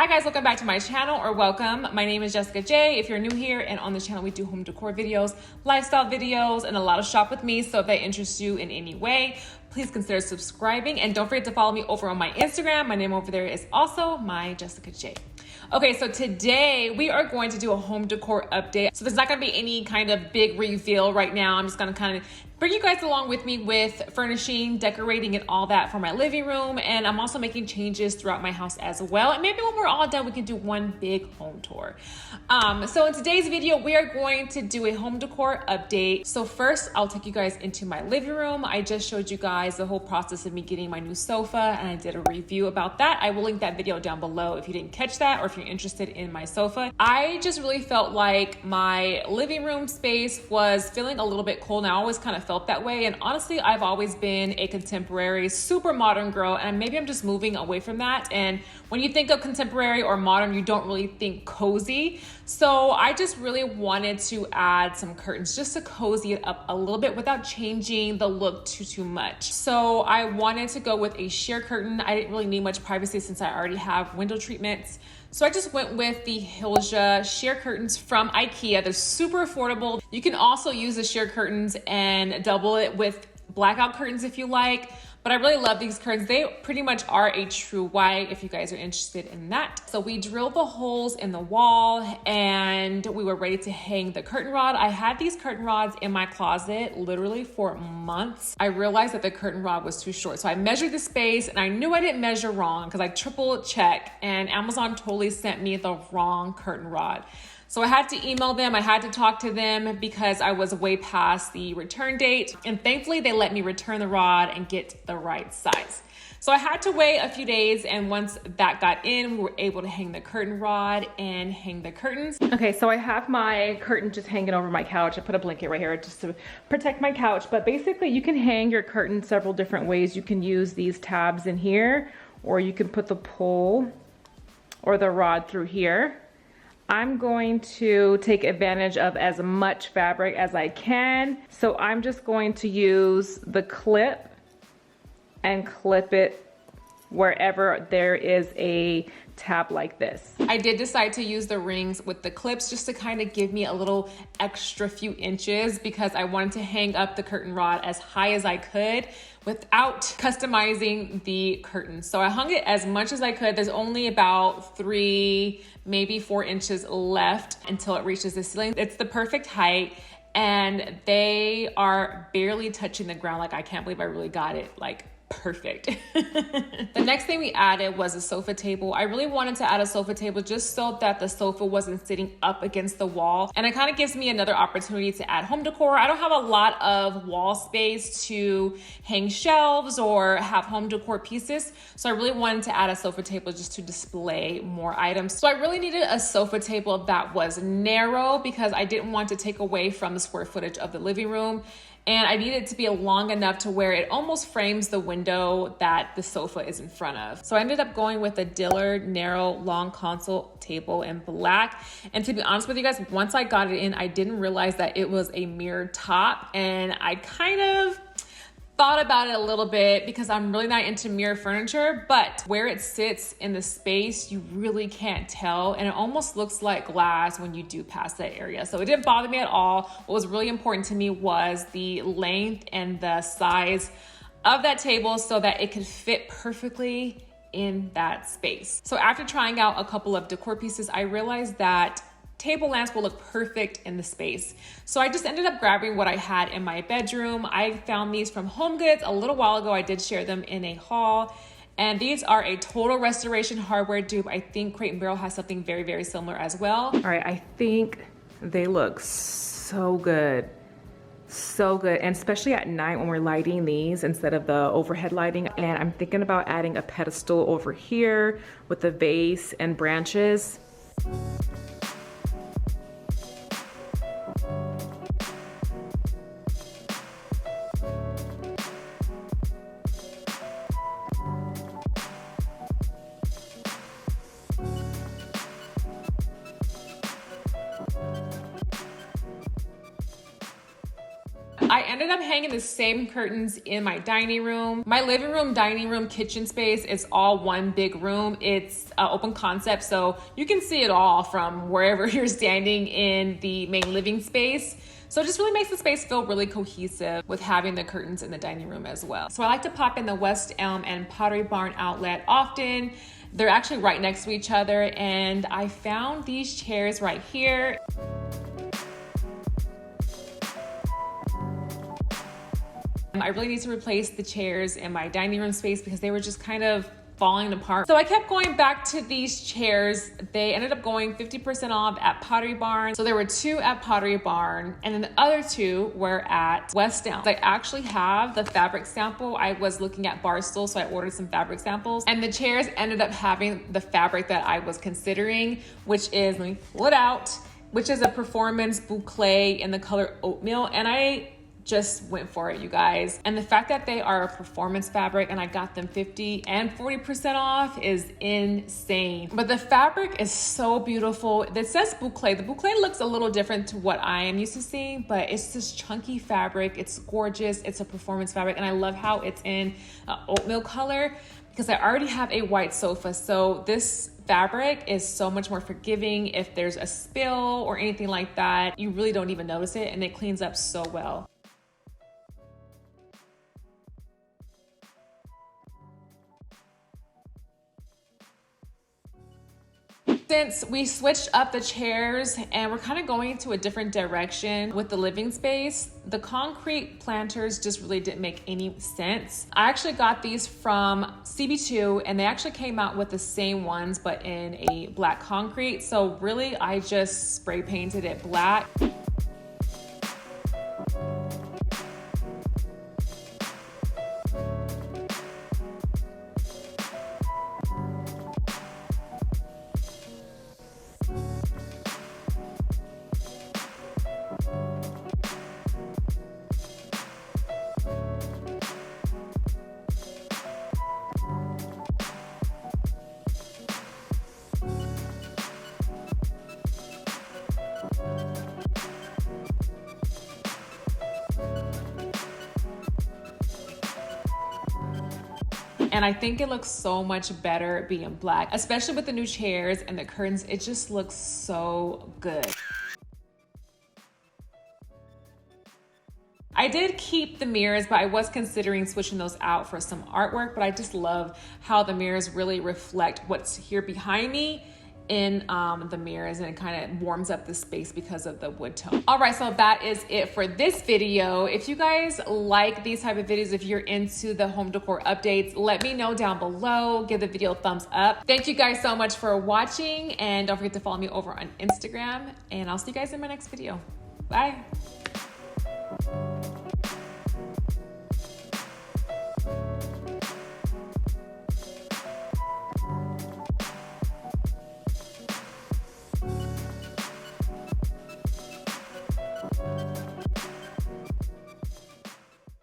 Hi guys, welcome back to my channel, or welcome. My name is Jessica J. If you're new here, and on this channel we do home decor videos, lifestyle videos, and a lot of shop with me. So if that interests you in any way, please consider subscribing, and don't forget to follow me over on my Instagram. My name over there is also MyJessicaJ. Okay, so today we are going to do a home decor update. So there's not gonna be any kind of big reveal right now. I'm just gonna kind of bring you guys along with me with furnishing, decorating, and all that for my living room. And I'm also making changes throughout my house as well. And maybe when we're all done, we can do one big home tour. So in today's video, we are going to do a home decor update. So first, I'll take you guys into my living room. I just showed you guys the whole process of me getting my new sofa, and I did a review about that. I will link that video down below if you didn't catch that, or if you're interested in my sofa. I just really felt like my living room space was feeling a little bit cold, and I always kind of felt that way. And honestly, I've always been a contemporary, super modern girl, and maybe I'm just moving away from that. And when you think of contemporary or modern, you don't really think cozy. So I just really wanted to add some curtains just to cozy it up a little bit without changing the look too much. So I wanted to go with a sheer curtain. I didn't really need much privacy since I already have window treatments. So I just went with the HILJA sheer curtains from Ikea. They're super affordable. You can also use the sheer curtains and double it with blackout curtains if you like. But I really love these curtains. They pretty much are a true white if you guys are interested in that. So we drilled the holes in the wall and we were ready to hang the curtain rod. I had these curtain rods in my closet literally for months. I realized that the curtain rod was too short. So I measured the space, and I knew I didn't measure wrong because I triple checked, and Amazon totally sent me the wrong curtain rod. So I had to email them, I had to talk to them because I was way past the return date. And thankfully they let me return the rod and get the right size. So I had to wait a few days, and once that got in, we were able to hang the curtain rod and hang the curtains. Okay, so I have my curtain just hanging over my couch. I put a blanket right here just to protect my couch. But basically you can hang your curtain several different ways. You can use these tabs in here, or you can put the pole or the rod through here. I'm going to take advantage of as much fabric as I can. So I'm just going to use the clip and clip it wherever there is a tab like this. I did decide to use the rings with the clips just to kind of give me a little extra few inches, because I wanted to hang up the curtain rod as high as I could without customizing the curtain. So I hung it as much as I could. There's only about 3, maybe 4 inches left until it reaches the ceiling. It's the perfect height, and they are barely touching the ground. Like, I can't believe I really got it like perfect. The next thing we added was a sofa table. I really wanted to add a sofa table just so that the sofa wasn't sitting up against the wall, and it kind of gives me another opportunity to add home decor. I don't have a lot of wall space to hang shelves or have home decor pieces, so I really wanted to add a sofa table just to display more items. So I really needed a sofa table that was narrow because I didn't want to take away from the square footage of the living room. And I need it to be long enough to where it almost frames the window that the sofa is in front of. So I ended up going with a DILLARD narrow long console table in black. And to be honest with you guys, once I got it in, I didn't realize that it was a mirrored top. And I kind of thought about it a little bit because I'm really not into mirror furniture, but where it sits in the space, you really can't tell. And it almost looks like glass when you do pass that area. So it didn't bother me at all. What was really important to me was the length and the size of that table so that it could fit perfectly in that space. So after trying out a couple of decor pieces, I realized that table lamps will look perfect in the space. So I just ended up grabbing what I had in my bedroom. I found these from Homegoods a little while ago. I did share them in a haul. And these are a total restoration hardware dupe. I think Crate & Barrel has something very, very similar as well. All right, I think they look so good. So good, and especially at night when we're lighting these instead of the overhead lighting. And I'm thinking about adding a pedestal over here with the vase and branches. I ended up hanging the same curtains in my dining room. My living room, dining room, kitchen space is all one big room. It's open concept, so you can see it all from wherever you're standing in the main living space. So it just really makes the space feel really cohesive with having the curtains in the dining room as well. So I like to pop in the West Elm and Pottery Barn outlet often. They're actually right next to each other, and I found these chairs right here. I really need to replace the chairs in my dining room space because they were just kind of falling apart. So I kept going back to these chairs. They ended up going 50% off at Pottery Barn. So there were 2 at Pottery Barn, and then the other 2 were at West Elm. I actually have the fabric sample. I was looking at Barstool, so I ordered some fabric samples, and the chairs ended up having the fabric that I was considering, which is, let me pull it out, which is a performance boucle in the color oatmeal, and I just went for it, you guys. And the fact that they are a performance fabric and I got them 50 and 40% off is insane. But the fabric is so beautiful. It says boucle. The boucle looks a little different to what I am used to seeing, but it's this chunky fabric. It's gorgeous. It's a performance fabric, and I love how it's in oatmeal color because I already have a white sofa. So this fabric is so much more forgiving. If there's a spill or anything like that, you really don't even notice it, and it cleans up so well. Since we switched up the chairs and we're kind of going into a different direction with the living space, the concrete planters just really didn't make any sense. I actually got these from CB2, and they actually came out with the same ones but in a black concrete. So really I just spray painted it black. And I think it looks so much better being black, especially with the new chairs and the curtains. It just looks so good. I did keep the mirrors, but I was considering switching those out for some artwork, but I just love how the mirrors really reflect what's here behind me in the mirrors, and it kind of warms up the space because of the wood tone. All right, so that is it for this video. If you guys like these type of videos, if you're into the home decor updates, let me know down below. Give the video a thumbs up. Thank you guys so much for watching, and don't forget to follow me over on Instagram, and I'll see you guys in my next video. Bye.